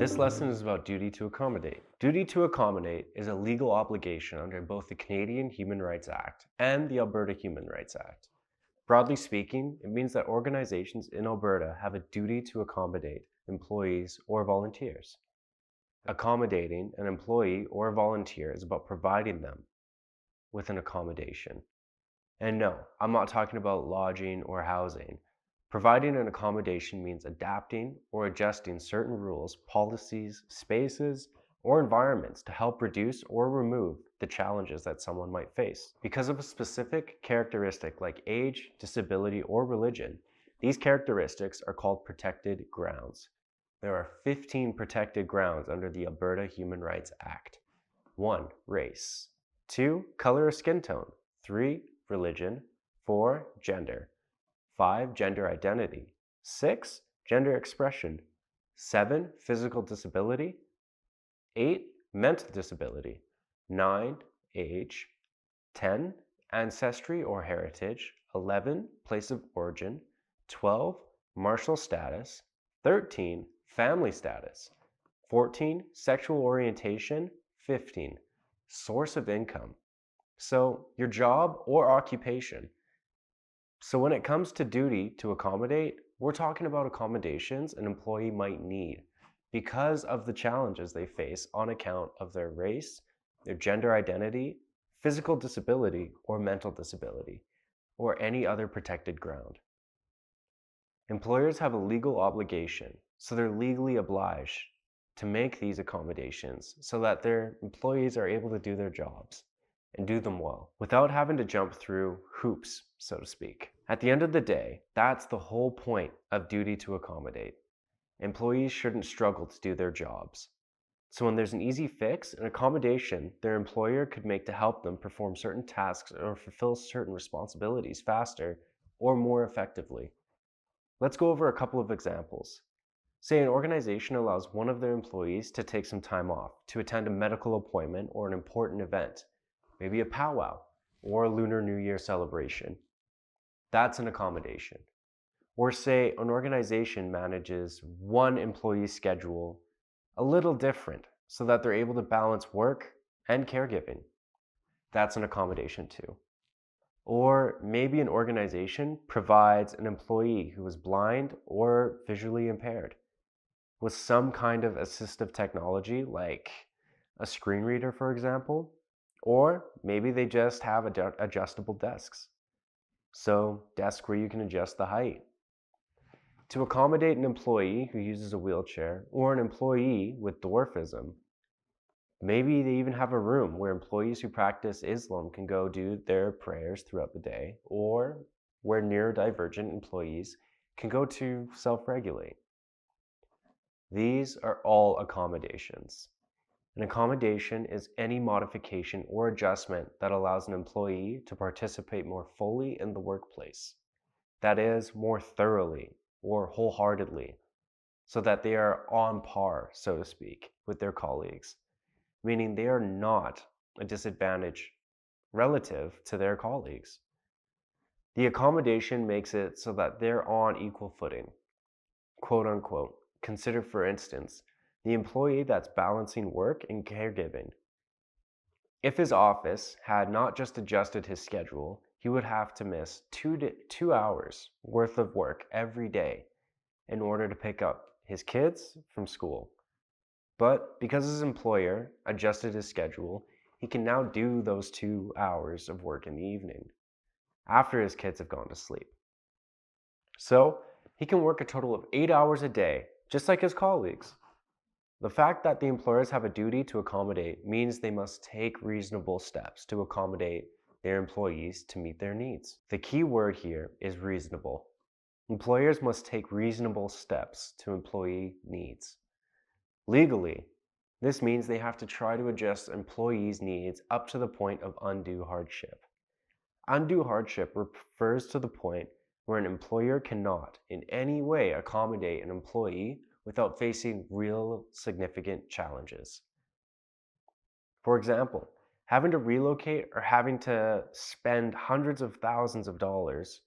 This lesson is about duty to accommodate. Duty to accommodate is a legal obligation under both the Canadian Human Rights Act and the Alberta Human Rights Act. Broadly speaking, it means that organizations in Alberta have a duty to accommodate employees or volunteers. Accommodating an employee or volunteer is about providing them with an accommodation. And no, I'm not talking about lodging or housing. Providing an accommodation means adapting or adjusting certain rules, policies, spaces, or environments to help reduce or remove the challenges that someone might face. Because of a specific characteristic like age, disability, or religion, these characteristics are called protected grounds. There are 15 protected grounds under the Alberta Human Rights Act. 1. Race. 2. Color or skin tone. 3. Religion. 4. Gender. 5. Gender identity. 6. Gender expression. 7. Physical disability. 8. Mental disability. 9. Age. 10. Ancestry or heritage. 11. Place of origin. 12. Martial status. 13. Family status. 14. Sexual orientation. 15. Source of income. So your job or occupation. So when it comes to duty to accommodate, we're talking about accommodations an employee might need because of the challenges they face on account of their race, their gender identity, physical disability, or mental disability, or any other protected ground. Employers have a legal obligation, so they're legally obliged to make these accommodations so that their employees are able to do their jobs and do them well without having to jump through hoops, so to speak. At the end of the day, that's the whole point of duty to accommodate. Employees shouldn't struggle to do their jobs. So when there's an easy fix, an accommodation their employer could make to help them perform certain tasks or fulfill certain responsibilities faster or more effectively. Let's go over a couple of examples. Say an organization allows one of their employees to take some time off to attend a medical appointment or an important event, maybe a powwow or a Lunar New Year celebration. That's an accommodation. Or say an organization manages one employee's schedule a little different so that they're able to balance work and caregiving. That's an accommodation too. Or maybe an organization provides an employee who is blind or visually impaired with some kind of assistive technology like a screen reader, for example, or maybe they just have adjustable desks. So desk where you can adjust the height. To accommodate an employee who uses a wheelchair or an employee with dwarfism, maybe they even have a room where employees who practice Islam can go do their prayers throughout the day, or where neurodivergent employees can go to self-regulate. These are all accommodations. An accommodation is any modification or adjustment that allows an employee to participate more fully in the workplace. That is, more thoroughly or wholeheartedly, so that they are on par, so to speak, with their colleagues, meaning they are not a disadvantage relative to their colleagues. The accommodation makes it so that they're on equal footing, quote unquote. Consider, for instance, the employee that's balancing work and caregiving. If his office had not just adjusted his schedule, he would have to miss 2 hours worth of work every day in order to pick up his kids from school. But because his employer adjusted his schedule, he can now do those 2 hours of work in the evening after his kids have gone to sleep. So he can work a total of 8 hours a day, just like his colleagues. The fact that the employers have a duty to accommodate means they must take reasonable steps to accommodate their employees to meet their needs. The key word here is reasonable. Employers must take reasonable steps to employee needs. Legally, this means they have to try to adjust employees' needs up to the point of undue hardship. Undue hardship refers to the point where an employer cannot in any way accommodate an employee without facing real significant challenges. For example, having to relocate or having to spend hundreds of thousands of dollars,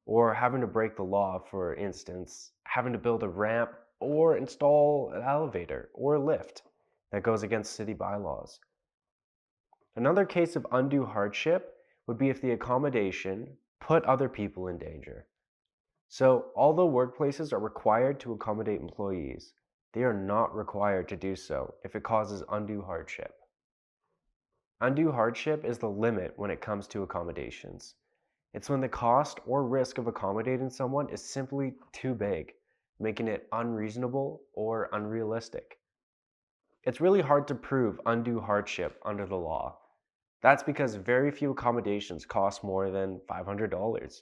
or having to break the law, for instance, having to build a ramp or install an elevator or a lift that goes against city bylaws. Another case of undue hardship would be if the accommodation put other people in danger. So, although workplaces are required to accommodate employees, they are not required to do so if it causes undue hardship. Undue hardship is the limit when it comes to accommodations. It's when the cost or risk of accommodating someone is simply too big, making it unreasonable or unrealistic. It's really hard to prove undue hardship under the law. That's because very few accommodations cost more than $500.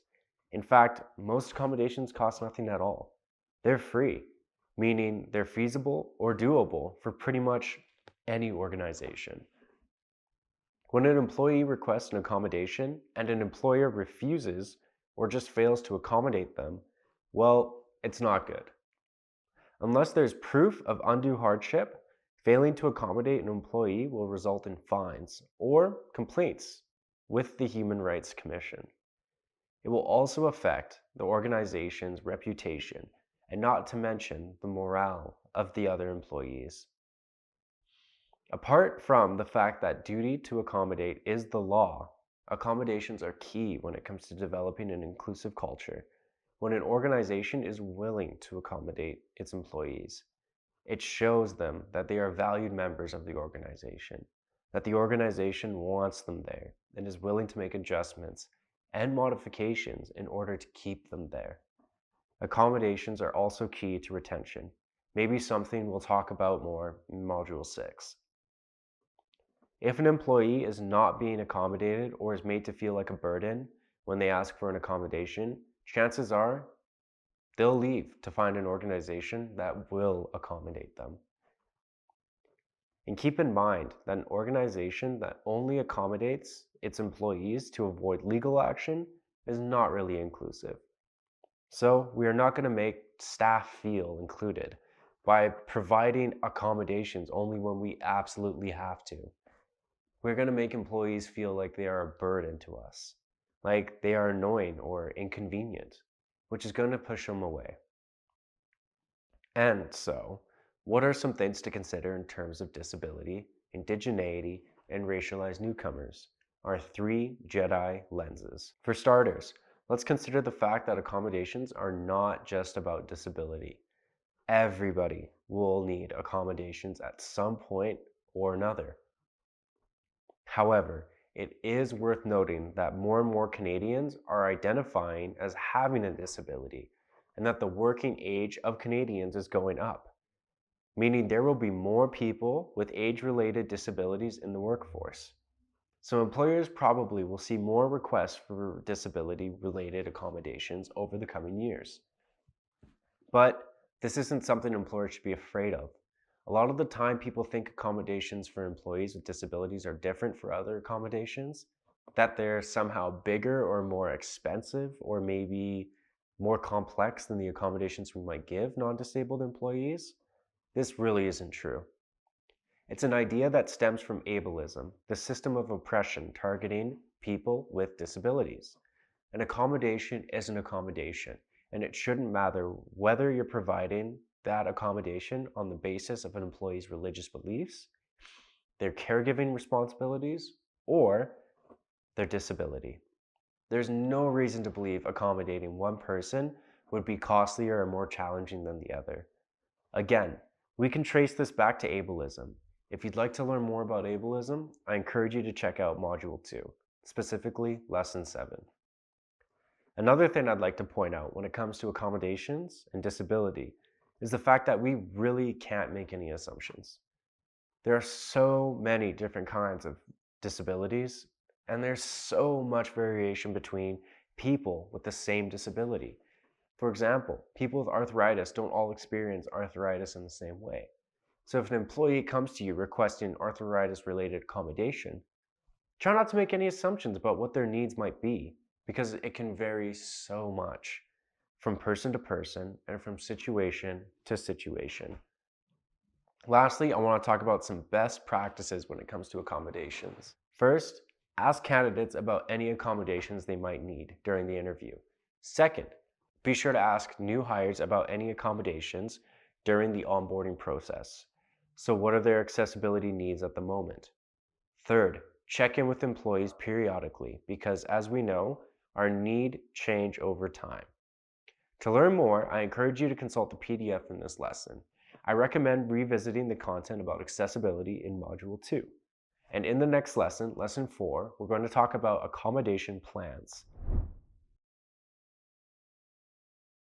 In fact, most accommodations cost nothing at all. They're free, meaning they're feasible or doable for pretty much any organization. When an employee requests an accommodation and an employer refuses or just fails to accommodate them, well, it's not good. Unless there's proof of undue hardship, failing to accommodate an employee will result in fines or complaints with the Human Rights Commission. It will also affect the organization's reputation and not to mention the morale of the other employees. Apart from the fact that duty to accommodate is the law, accommodations are key when it comes to developing an inclusive culture. When an organization is willing to accommodate its employees, it shows them that they are valued members of the organization, that the organization wants them there and is willing to make adjustments and modifications in order to keep them there. Accommodations are also key to retention, maybe something we'll talk about more in Module 6. If an employee is not being accommodated or is made to feel like a burden when they ask for an accommodation, chances are they'll leave to find an organization that will accommodate them. And keep in mind that an organization that only accommodates its employees to avoid legal action is not really inclusive. So we are not going to make staff feel included by providing accommodations only when we absolutely have to. We're going to make employees feel like they are a burden to us, like they are annoying or inconvenient, which is going to push them away. And so, what are some things to consider in terms of disability, indigeneity, and racialized newcomers? Our 3 Jedi lenses. For starters, let's consider the fact that accommodations are not just about disability. Everybody will need accommodations at some point or another. However, it is worth noting that more and more Canadians are identifying as having a disability, and that the working age of Canadians is going up, meaning there will be more people with age-related disabilities in the workforce. So employers probably will see more requests for disability-related accommodations over the coming years. But this isn't something employers should be afraid of. A lot of the time, people think accommodations for employees with disabilities are different for other accommodations, that they're somehow bigger or more expensive or maybe more complex than the accommodations we might give non-disabled employees. This really isn't true. It's an idea that stems from ableism, the system of oppression targeting people with disabilities. An accommodation is an accommodation, and it shouldn't matter whether you're providing that accommodation on the basis of an employee's religious beliefs, their caregiving responsibilities, or their disability. There's no reason to believe accommodating one person would be costlier or more challenging than the other. Again, we can trace this back to ableism. If you'd like to learn more about ableism, I encourage you to check out Module 2, specifically Lesson 7. Another thing I'd like to point out when it comes to accommodations and disability is the fact that we really can't make any assumptions. There are so many different kinds of disabilities, and there's so much variation between people with the same disability. For example, people with arthritis don't all experience arthritis in the same way. So if an employee comes to you requesting arthritis-related accommodation, try not to make any assumptions about what their needs might be, because it can vary so much from person to person and from situation to situation. Lastly, I want to talk about some best practices when it comes to accommodations. First, ask candidates about any accommodations they might need during the interview. Second, be sure to ask new hires about any accommodations during the onboarding process. So what are their accessibility needs at the moment? Third, check in with employees periodically because, as we know, our needs change over time. To learn more, I encourage you to consult the PDF in this lesson. I recommend revisiting the content about accessibility in Module 2. And in the next lesson, Lesson 4, we're going to talk about accommodation plans.